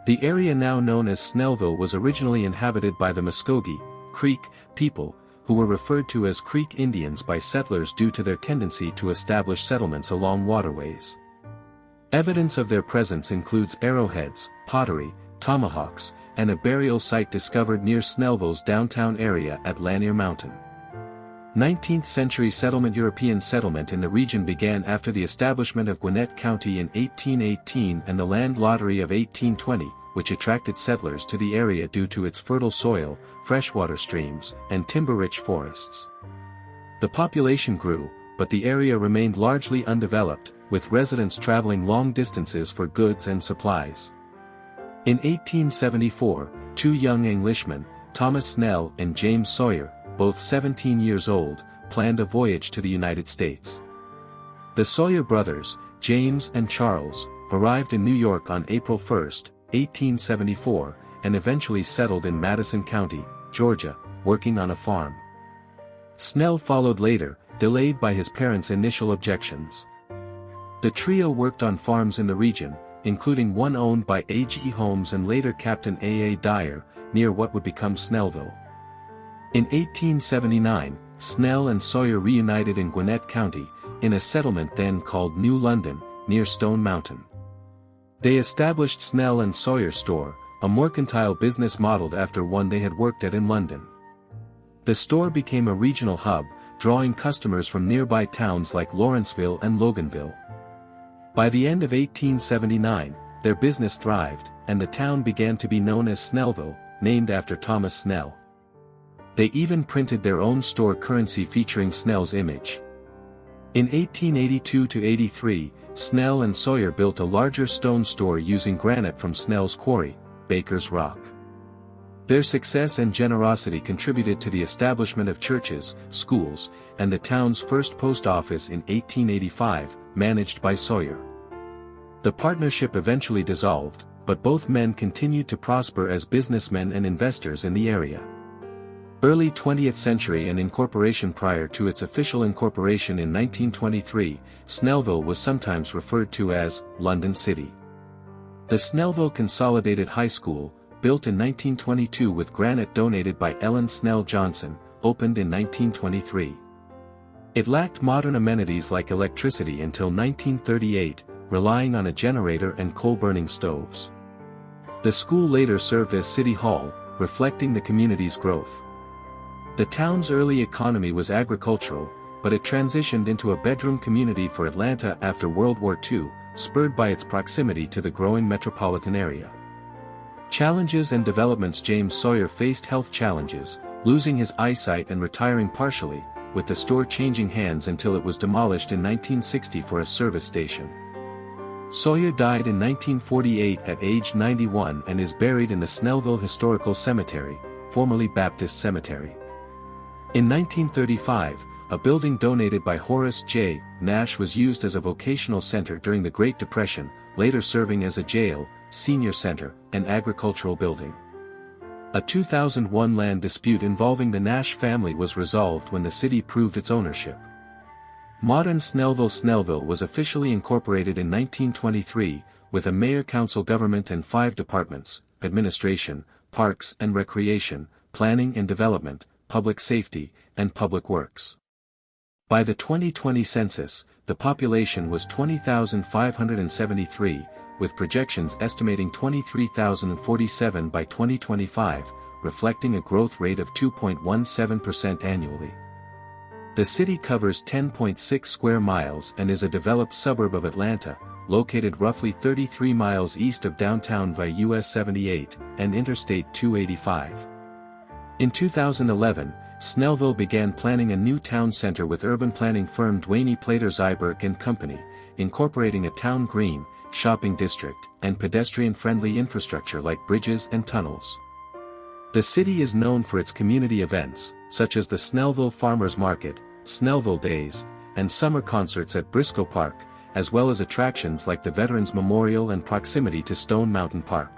The area now known as Snellville was originally inhabited by the Muskogee Creek people, who were referred to as Creek Indians by settlers due to their tendency to establish settlements along waterways. Evidence of their presence includes arrowheads, pottery, tomahawks, and a burial site discovered near Snellville's downtown area at Lanier Mountain. 19th-century settlement. European settlement in the region began after the establishment of Gwinnett County in 1818 and the land lottery of 1820, which attracted settlers to the area due to its fertile soil, freshwater streams, and timber-rich forests. The population grew, but the area remained largely undeveloped, with residents traveling long distances for goods and supplies. In 1874, two young Englishmen, Thomas Snell and James Sawyer, both 17 years old, planned a voyage to the United States. The Sawyer brothers, James and Charles, arrived in New York on April 1, 1874, and eventually settled in Madison County, Georgia, working on a farm. Snell followed later, delayed by his parents' initial objections. The trio worked on farms in the region, including one owned by A.G. Holmes and later Captain A.A. Dyer, near what would become Snellville. In 1879, Snell and Sawyer reunited in Gwinnett County, in a settlement then called New London, near Stone Mountain. They established Snell and Sawyer Store, a mercantile business modeled after one they had worked at in London. The store became a regional hub, drawing customers from nearby towns like Lawrenceville and Loganville. By the end of 1879, their business thrived, and the town began to be known as Snellville, named after Thomas Snell. They even printed their own store currency featuring Snell's image. In 1882–83, Snell and Sawyer built a larger stone store using granite from Snell's quarry, Baker's Rock. Their success and generosity contributed to the establishment of churches, schools, and the town's first post office in 1885, managed by Sawyer. The partnership eventually dissolved, but both men continued to prosper as businessmen and investors in the area. Early 20th century and incorporation. Prior to its official incorporation in 1923, Snellville was sometimes referred to as London City. The Snellville Consolidated High School, built in 1922 with granite donated by Ellen Snell Johnson, opened in 1923. It lacked modern amenities like electricity until 1938, relying on a generator and coal-burning stoves. The school later served as City Hall, reflecting the community's growth. The town's early economy was agricultural, but it transitioned into a bedroom community for Atlanta after World War II, spurred by its proximity to the growing metropolitan area. Challenges and developments. James Sawyer faced health challenges, losing his eyesight and retiring partially, with the store changing hands until it was demolished in 1960 for a service station. Sawyer died in 1948 at age 91 and is buried in the Snellville Historical Cemetery, formerly Baptist Cemetery. In 1935, a building donated by Horace J. Nash was used as a vocational center during the Great Depression, later serving as a jail, senior center, and agricultural building. A 2001 land dispute involving the Nash family was resolved when the city proved its ownership. Modern Snellville was officially incorporated in 1923, with a mayor-council government and 5 departments: administration, parks and recreation, planning and development, public safety, and public works. By the 2020 census, the population was 20,573, with projections estimating 23,047 by 2025, reflecting a growth rate of 2.17% annually. The city covers 10.6 square miles and is a developed suburb of Atlanta, located roughly 33 miles east of downtown via US 78 and Interstate 285. In 2011, Snellville began planning a new town center with urban planning firm Dwayne Plater Zyberg & Company, incorporating a town green, shopping district, and pedestrian-friendly infrastructure like bridges and tunnels. The city is known for its community events, such as the Snellville Farmers Market, Snellville Days, and summer concerts at Briscoe Park, as well as attractions like the Veterans Memorial and proximity to Stone Mountain Park.